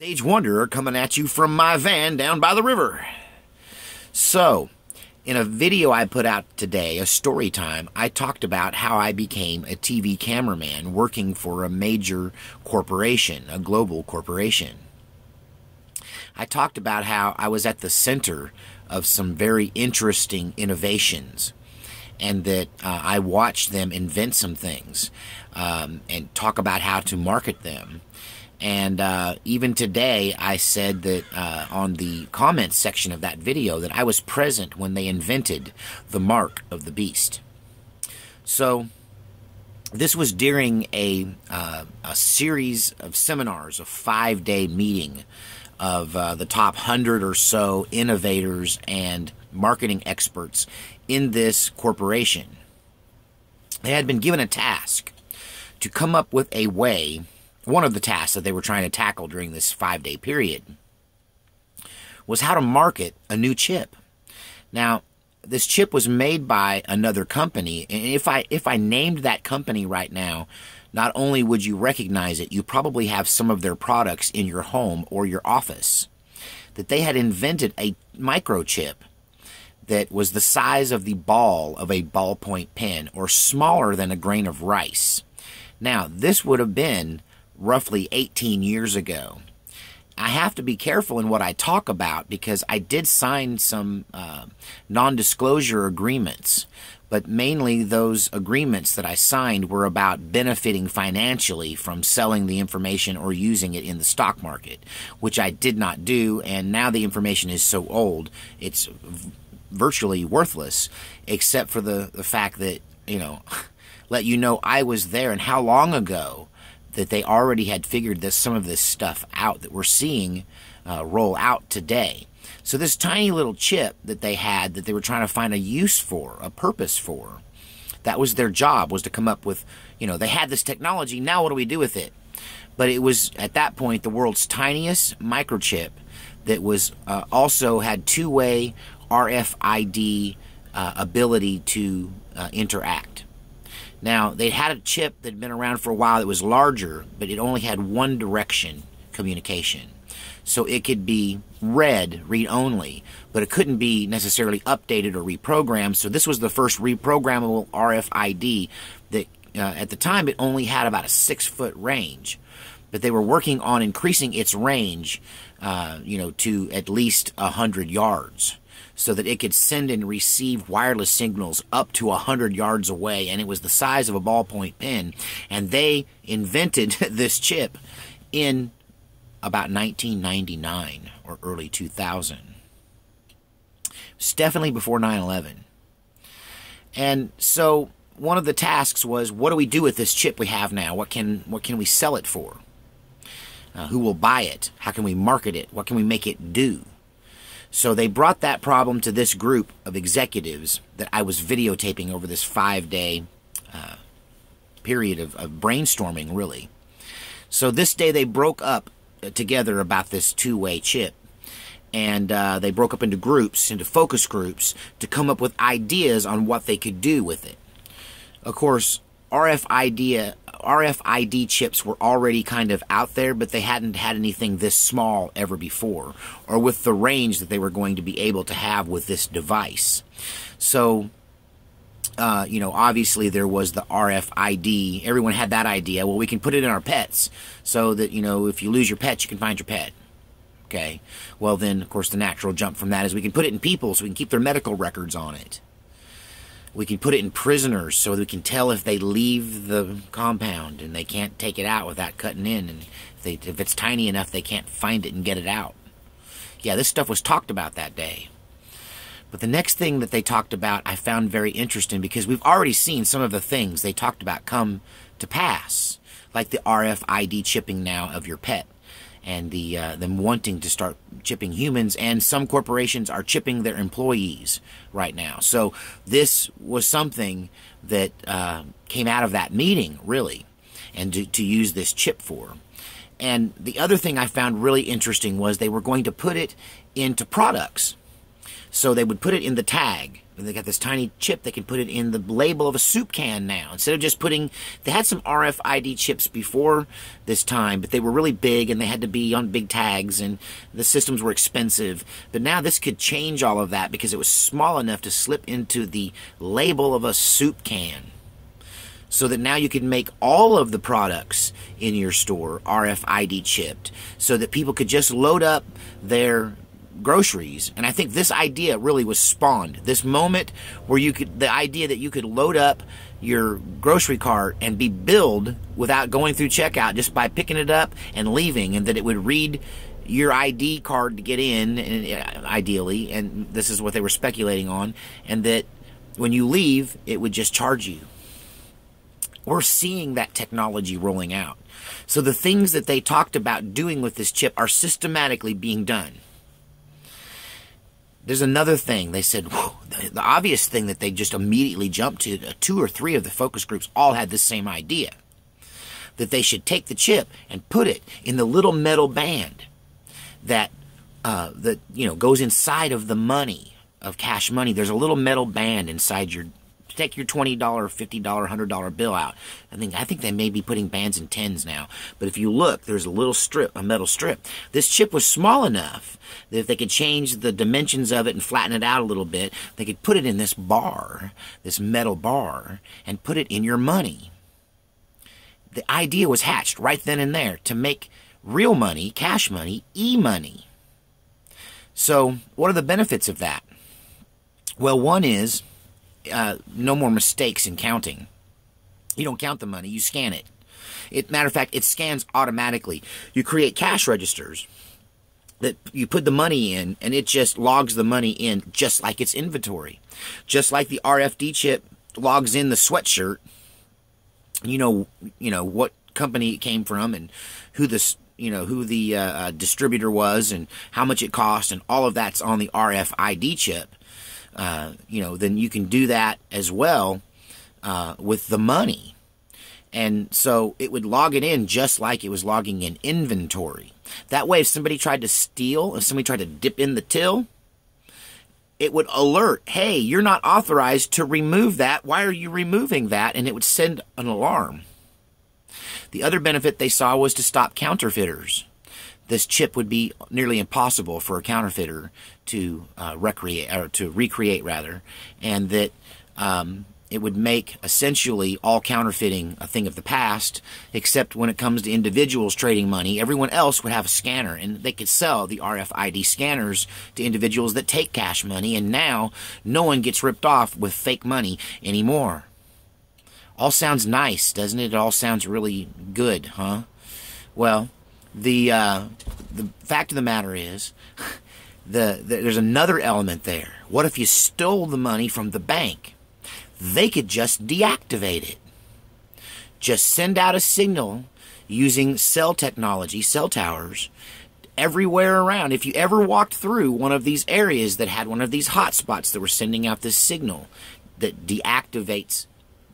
Stage Wanderer coming at you from my van down by the river. So, in a video I put out today, a story time, I talked about how I became a TV cameraman working for a major corporation, a global corporation. I talked about how I was at the center of some very interesting innovations, and that I watched them invent some things and talk about how to market them. And even today, I said that on the comments section of that video that I was present when they invented the mark of the beast. So this was during a series of seminars, a 5-day meeting of the top 100 or so innovators and marketing experts in this corporation. They had been given a task to come up with a way. One of the tasks that they were trying to tackle during this 5-day period was how to market a new chip. Now, this chip was made by another company, and if I named that company right now, not only would you recognize it, you probably have some of their products in your home or your office. That they had invented a microchip that was the size of the ball of a ballpoint pen, or smaller than a grain of rice. Now, this would have been roughly 18 years ago. I have to be careful in what I talk about because I did sign some non-disclosure agreements, but mainly those agreements that I signed were about benefiting financially from selling the information or using it in the stock market, which I did not do, and now the information is so old, it's virtually worthless, except for the fact that, let you know I was there and how long ago that they already had figured some of this stuff out that we're seeing roll out today. So this tiny little chip that they had, that they were trying to find a use for, a purpose for, that was their job, was to come up with, they had this technology, now what do we do with it? But it was, at that point, the world's tiniest microchip that was also had two-way RFID ability to interact. Now, they had a chip that had been around for a while that was larger, but it only had one direction communication. So it could be read-only, but it couldn't be necessarily updated or reprogrammed. So this was the first reprogrammable RFID that, at the time, it only had about a 6-foot range. But they were working on increasing its range, to at least 100 yards. So that it could send and receive wireless signals up to 100 yards away, and it was the size of a ballpoint pen. And they invented this chip in about 1999 or early 2000. It's definitely before 9/11. And so one of the tasks was, what do we do with this chip we have now? What can we sell it for? Who will buy it? How can we market it? What can we make it do? So they brought that problem to this group of executives that I was videotaping over this 5-day period of brainstorming, really. So this day they broke up together about this two-way chip. And they broke up into groups, into focus groups, to come up with ideas on what they could do with it. Of course, RFID chips were already kind of out there, but they hadn't had anything this small ever before, or with the range that they were going to be able to have with this device. So, obviously there was the RFID. Everyone had that idea. Well, we can put it in our pets so that, if you lose your pet, you can find your pet. Okay. Well, then, of course, the natural jump from that is we can put it in people so we can keep their medical records on it. We can put it in prisoners so we can tell if they leave the compound and they can't take it out without cutting in. And if it's tiny enough, they can't find it and get it out. Yeah, this stuff was talked about that day. But the next thing that they talked about I found very interesting, because we've already seen some of the things they talked about come to pass, like the RFID chipping now of your pet, and them wanting to start chipping humans, and some corporations are chipping their employees right now. So this was something that came out of that meeting, really, and to use this chip for. And the other thing I found really interesting was they were going to put it into products. So they would put it in the tag They got this tiny chip. They can put it in the label of a soup can now. Instead of just putting, they had some RFID chips before this time, but they were really big and they had to be on big tags and the systems were expensive. But now this could change all of that because it was small enough to slip into the label of a soup can. So that now you can make all of the products in your store RFID chipped so that people could just load up their groceries. And I think this idea really was spawned. This moment where the idea that you could load up your grocery cart and be billed without going through checkout just by picking it up and leaving, and that it would read your ID card to get in, ideally, and this is what they were speculating on, and that when you leave, it would just charge you. We're seeing that technology rolling out. So the things that they talked about doing with this chip are systematically being done. There's another thing. They said, the obvious thing that they just immediately jumped to, 2 or 3 of the focus groups all had the same idea, that they should take the chip and put it in the little metal band that goes inside of the money, of cash money. There's a little metal band inside take your $20, $50, $100 bill out. I think they may be putting bands in tens now. But if you look, there's a little strip, a metal strip. This chip was small enough that if they could change the dimensions of it and flatten it out a little bit, they could put it in this bar, this metal bar, and put it in your money. The idea was hatched right then and there to make real money, cash money, e-money. So what are the benefits of that? Well, one is no more mistakes in counting. You don't count the money, you scan it. Matter of fact, it scans automatically. You create cash registers that you put the money in, and it just logs the money in just like it's inventory. Just like the RFID chip logs in the sweatshirt, you know what company it came from and who the distributor was and how much it cost, and all of that's on the RFID chip. Then you can do that as well with the money. And so it would log it in just like it was logging in inventory. That way, if somebody tried to steal, if somebody tried to dip in the till, it would alert, hey, you're not authorized to remove that. Why are you removing that? And it would send an alarm. The other benefit they saw was to stop counterfeiters. This chip would be nearly impossible for a counterfeiter to recreate, and that it would make essentially all counterfeiting a thing of the past, except when it comes to individuals trading money, everyone else would have a scanner, and they could sell the RFID scanners to individuals that take cash money, and now no one gets ripped off with fake money anymore. All sounds nice, doesn't it? It all sounds really good, huh? Well, the fact of the matter is, there's another element there. What if you stole the money from the bank? They could just deactivate it. Just send out a signal using cell technology, cell towers, everywhere around. If you ever walked through one of these areas that had one of these hotspots that were sending out this signal that deactivates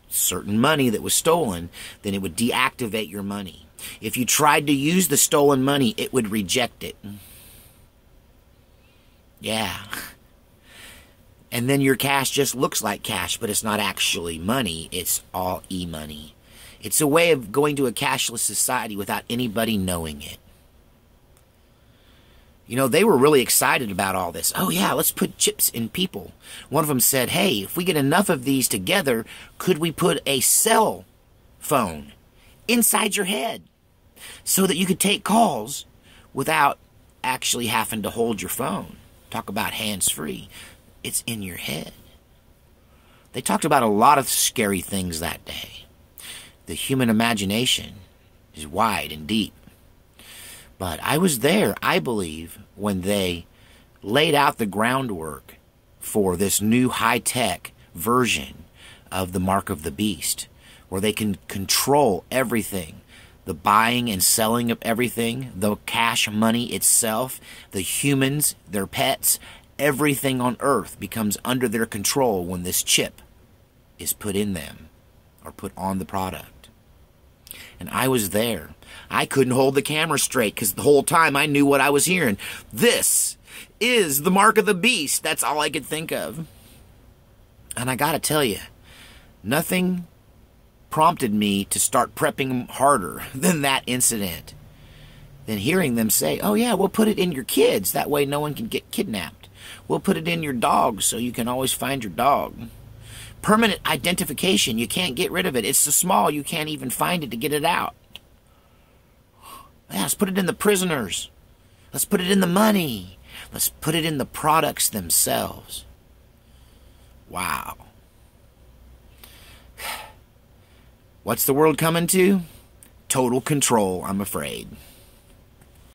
certain money that was stolen, then it would deactivate your money. If you tried to use the stolen money, it would reject it. Yeah. And then your cash just looks like cash, but it's not actually money. It's all e-money. It's a way of going to a cashless society without anybody knowing it. You know, they were really excited about all this. Oh yeah, let's put chips in people. One of them said, hey, if we get enough of these together, could we put a cell phone inside your head so that you could take calls without actually having to hold your phone? Talk about hands-free. It's in your head. They talked about a lot of scary things that day. The human imagination is wide and deep. But I was there, I believe, when they laid out the groundwork for this new high-tech version of the Mark of the Beast, where they can control everything, the buying and selling of everything, the cash money itself, the humans, their pets, everything on Earth becomes under their control when this chip is put in them or put on the product. And I was there. I couldn't hold the camera straight because the whole time I knew what I was hearing. This is the Mark of the Beast. That's all I could think of. And I gotta tell you, nothing prompted me to start prepping harder than that incident. Than hearing them say, oh yeah, we'll put it in your kids, that way no one can get kidnapped. We'll put it in your dogs so you can always find your dog. Permanent identification, you can't get rid of it. It's so small you can't even find it to get it out. Yeah, let's put it in the prisoners. Let's put it in the money. Let's put it in the products themselves. Wow. What's the world coming to? Total control, I'm afraid.